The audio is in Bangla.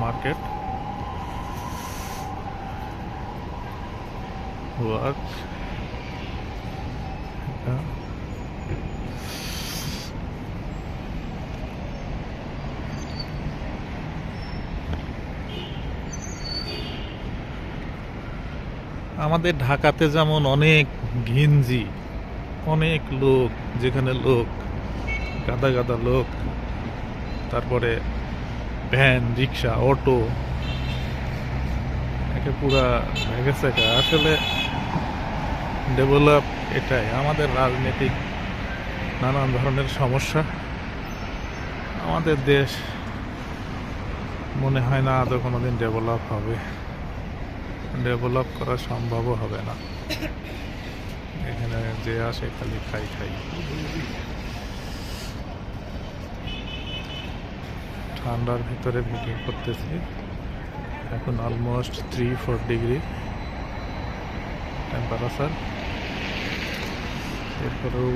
Market work. আমাদের ঢাকাতে যেমন অনেক ঘিঞ্জি, অনেক লোক, যেখানে লোক গাদা গাদা লোক, তারপরে ভ্যান, রিক্সা, অটো, একে পুরা ভেগেছে। আসলে ডেভেলপ এটাই, আমাদের রাজনৈতিক নানান ধরনের সমস্যা। আমাদের দেশ মনে হয় না আদৌ কোনোদিন ডেভেলপ হবে, ডেভেলপ করা সম্ভবও হবে না। এখানে যে আসে খালি খাই খাই। ঠান্ডার ভিতরে ভিডিও করতেছি। এখন অলমোস্ট 3-4 ডিগ্রি টেম্পারেচার। এরপরেও